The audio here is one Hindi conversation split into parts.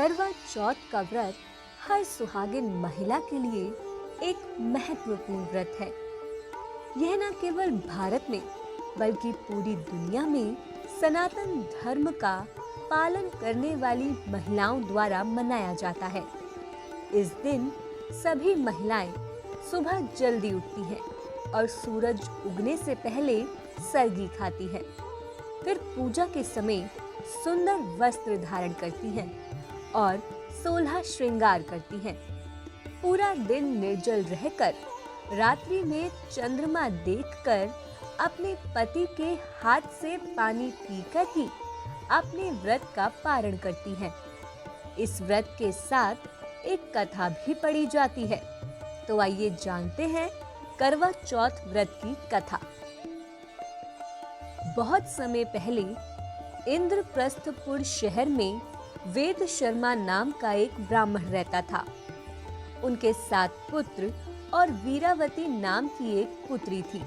करवा चौथ का व्रत हर सुहागिन महिला के लिए एक महत्वपूर्ण व्रत है। यह न केवल भारत में बल्कि पूरी दुनिया में सनातन धर्म का पालन करने वाली महिलाओं द्वारा मनाया जाता है। इस दिन सभी महिलाएं सुबह जल्दी उठती हैं और सूरज उगने से पहले सरगी खाती हैं। फिर पूजा के समय सुंदर वस्त्र धारण करती हैं और 16 श्रृंगार करती हैं। पूरा दिन निर्जल रहकर रात्रि में चंद्रमा देखकर अपने पति के हाथ से पानी पीकर ही अपने व्रत का पारण करती हैं। इस व्रत के साथ एक कथा भी पढ़ी जाती है। तो आइए जानते हैं करवा चौथ व्रत की कथा। बहुत समय पहले इंद्रप्रस्थपुर शहर में वेद शर्मा नाम का एक ब्राह्मण रहता था। उनके 7 पुत्र और वीरावती नाम की एक पुत्री थी।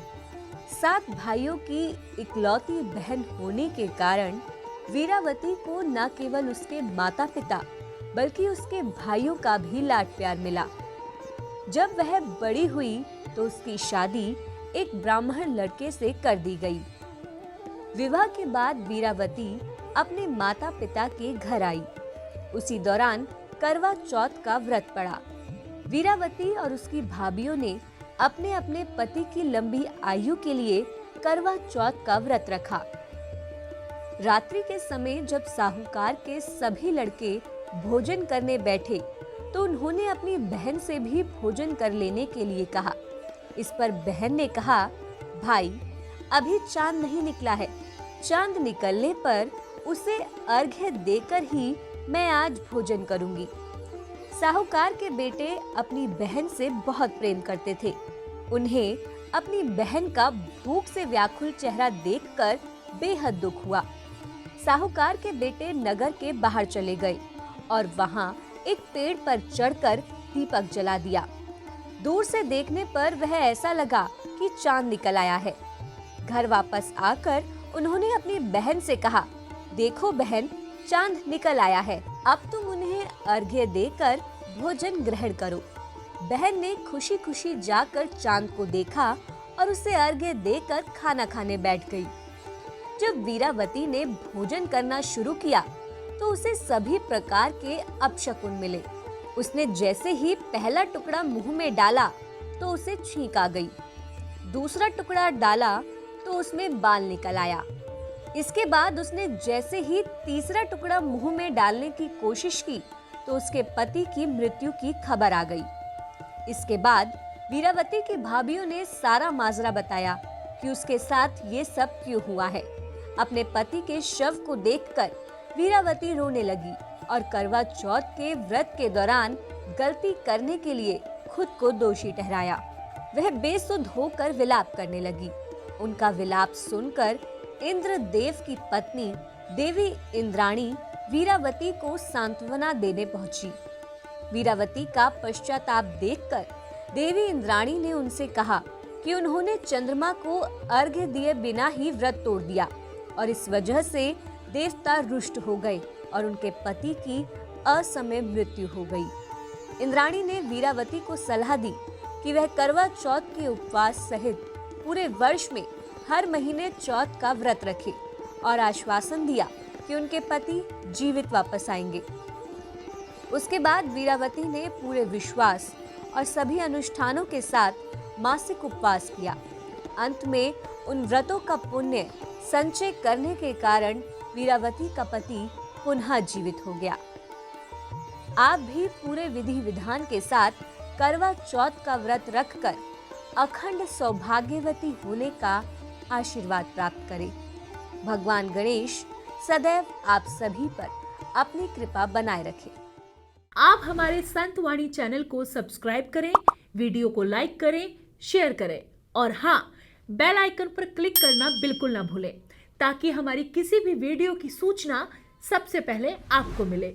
7 भाइयों की इकलौती बहन होने के कारण वीरावती को न केवल उसके माता पिता बल्कि उसके भाइयों का भी लाड प्यार मिला। जब वह बड़ी हुई तो उसकी शादी एक ब्राह्मण लड़के से कर दी गई। विवाह के बाद वीरावती अपने माता पिता के घर आई। उसी दौरान करवा चौथ का व्रत पड़ा। वीरावती और उसकी भाभियों ने अपने अपने पति की लंबी आयु के लिए करवा चौथ का व्रत रखा। रात्रि के समय जब साहूकार के सभी लड़के भोजन करने बैठे तो उन्होंने अपनी बहन से भी भोजन कर लेने के लिए कहा। इस पर बहन ने कहा, भाई अभी चांद नहीं निकला है, चांद निकलने पर उसे अर्घ्य देकर ही मैं आज भोजन करूंगी। साहूकार के बेटे अपनी बहन से बहुत प्रेम करते थे। उन्हें अपनी बहन का भूख से व्याकुल चेहरा देखकर बेहद दुख हुआ। साहूकार के बेटे नगर के बाहर चले गए और वहां एक पेड़ पर चढ़कर दीपक जला दिया। दूर से देखने पर वह ऐसा लगा कि चांद निकल आया है। घर वापस आकर उन्होंने अपनी बहन से कहा, देखो बहन, चांद निकल आया है, अब तुम उन्हें अर्घ्य देकर भोजन ग्रहण करो। बहन ने खुशी खुशी जाकर चांद को देखा और उसे अर्घ्य देकर खाना खाने बैठ गई। जब वीरावती ने भोजन करना शुरू किया तो उसे सभी प्रकार के अपशकुन मिले। उसने जैसे ही पहला टुकड़ा मुंह में डाला तो उसे छींक आ गई। दूसरा टुकड़ा डाला तो उसमें बाल निकल आया। इसके बाद उसने जैसे ही तीसरा टुकड़ा मुंह में डालने की कोशिश की तो उसके पति की मृत्यु की खबर आ गई। इसके बाद वीरावती की भाभियों ने सारा माजरा बताया कि उसके साथ ये सब क्यों हुआ है। अपने पति के शव को देखकर वीरावती रोने लगी और करवा चौथ के व्रत के दौरान गलती करने के लिए खुद को दोषी ठहराया। वह बेसुध होकर विलाप करने लगी। उनका विलाप सुनकर इंद्रदेव की पत्नी देवी इंद्राणी वीरावती को सांत्वना देने पहुंची। वीरावती का पश्चाताप देखकर देवी इंद्राणी ने उनसे कहा कि उन्होंने चंद्रमा को अर्घ्य दिए बिना ही व्रत तोड़ दिया और इस वजह से देवता रुष्ट हो गए और उनके पति की असमय मृत्यु हो गई। इंद्राणी ने वीरावती को सलाह दी कि वह करवा चौथ के उपवास सहित पूरे वर्ष में हर महीने चौथ का व्रत रखे और आश्वासन दिया कि उनके पति जीवित वापस आएंगे। उसके बाद वीरावती ने पूरे विश्वास और सभी अनुष्ठानों के साथ मासिक उपवास किया। अंत में उन व्रतों का पुण्य संचय करने के कारण वीरावती का पति पुनः जीवित हो गया। आप भी पूरे विधि विधान के साथ करवा चौथ का व्रत रखकर अखंड सौभाग्यवती होने का आशीर्वाद प्राप्त करें। भगवान गणेश सदैव आप सभी पर अपनी कृपा बनाए रखें। आप हमारे संत वाणी चैनल को सब्सक्राइब करें, वीडियो को लाइक करें, शेयर करें और हाँ, बेल आइकन पर क्लिक करना बिल्कुल ना भूलें ताकि हमारी किसी भी वीडियो की सूचना सबसे पहले आपको मिले।